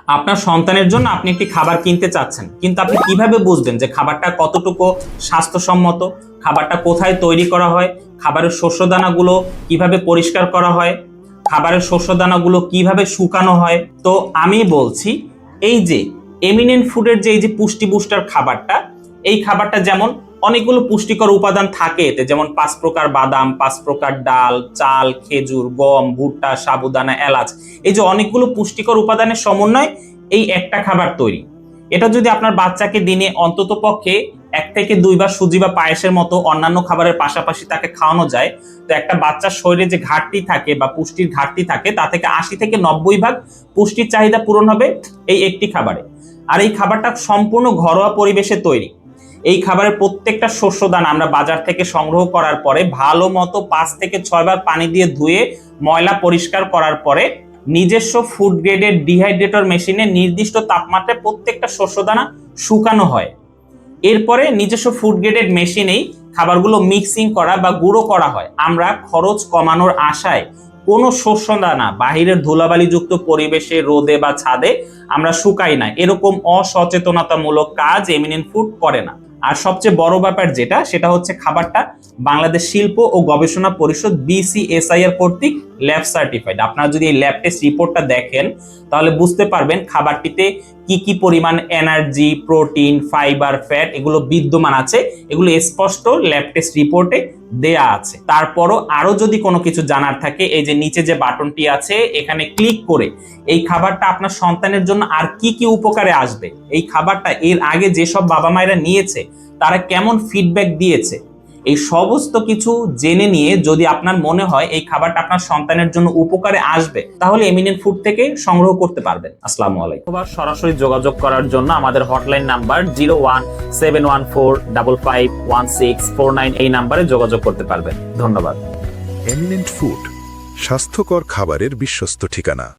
আপনার সন্তানের জন্য আপনি একটি খাবার কিনতে চাচ্ছেন, কিন্তু আপনি কিভাবে বুঝবেন যে খাবারটা কতটুকু স্বাস্থ্যসম্মত, খাবারটা কোথায় তৈরি করা হয়, খাবারের শস্যদানাগুলো কিভাবে পরিষ্কার করা হয়, খাবারের শস্যদানাগুলো কিভাবে শুকানো হয়? তো আমি বলছি, এই যে এমিনেন্ট ফুডের যে এই যে পুষ্টি বুস্টার খাবারটা, এই খাবারটা যেমন অনেকগুলো পুষ্টিকর উপাদান থাকে এতে, যেমন 5 প্রকার বাদাম, 5 প্রকার ডাল, চাল, খেজুর, গম, ভুট্টা, সাবুদানা, এলাচ, এই যে অনেকগুলো পুষ্টিকর উপাদানের সমন্বয় এই একটা খাবার তৈরি। এটা যদি আপনার বাচ্চাকে দিনে অন্তত পক্ষে 1 থেকে 2 বার সুজি বা পায়েসের মতো অন্যান্য খাবারের পাশাপাশি তাকে খাওয়ানো যায়, তো একটা বাচ্চার শরীরে যে ঘাটতি থাকে বা পুষ্টির ঘাটতি থাকে তা থেকে 80 থেকে 90% পুষ্টির চাহিদা পূরণ হবে এই একটি খাবারে। আর এই খাবারটা সম্পূর্ণ ঘরোয়া পরিবেশে তৈরি। এই খাবারের প্রত্যেকটা শস্যদানা আমরা বাজার থেকে সংগ্রহ করার পরে ভালো মতো 5 থেকে 6 বার পানি দিয়ে ধুয়ে ময়লা পরিষ্কার করার পরে নিজস্ব ফুড গ্রেডের ডিহাইড্রেটর মেশিনে নির্দিষ্ট তাপমাত্রায় প্রত্যেকটা শস্যদানা শুকানো হয়। এরপরে নিজস্ব ফুড গ্রেডেড মেশিনেই খাবারগুলো মিক্সিং করা বা গুঁড়ো করা হয়। আমরা খরচ কমানোর আশায় কোনো শস্যদানা বাহিরের ধুলাবালিযুক্ত পরিবেশে, রোদে বা ছাদে আমরা শুকাই না, এরকম অসচেতনতামূলক কাজ এমিনেন্ট ফুড করে না। আর সবচেয়ে বড় ব্যাপার যেটা, সেটা হচ্ছে খাবারটা বাংলাদেশ শিল্প ও গবেষণা পরিষদ BCSIR কর্তৃক ল্যাব সার্টিফাইড। আপনারা যদি এই ল্যাব টেস্ট রিপোর্টটা দেখেন তাহলে বুঝতে পারবেন খাবারটিতে কি কি পরিমাণ এনার্জি, প্রোটিন, ফাইবার, ফ্যাট এগুলো বিদ্যমান আছে, এগুলো স্পষ্ট ল্যাব টেস্ট রিপোর্টে দেয়া আছে। তারপরও আরো যদি কোনো কিছু জানার থাকে, এই যে নিচে যে বাটনটি আছে এখানে ক্লিক করে এই খাবারটা আপনার সন্তানের জন্য আর কি কি উপকারে আসবে, এই খাবারটা এর আগে যেসব বাবা মায়েরা নিয়েছে তারা কেমন ফিডব্যাক দিয়েছে, এই সমস্ত কিছু জেনে নিয়ে যদি আপনার মনে হয় এই খাবারটা আপনার সন্তানের জন্য উপকারে আসবে, তাহলে এমিনেন্ট ফুড থেকে সংগ্রহ করতে পারবেন। আসসালামু আলাইকুম। অথবা সরাসরি যোগাযোগ করার জন্য আমাদের হটলাইন নাম্বার 0171455164 এই নাম্বারে যোগাযোগ করতে পারবেন। ধন্যবাদ। এমিনেন্ট ফুড, স্বাস্থ্যকর খাবারের বিশ্বস্ত ঠিকানা।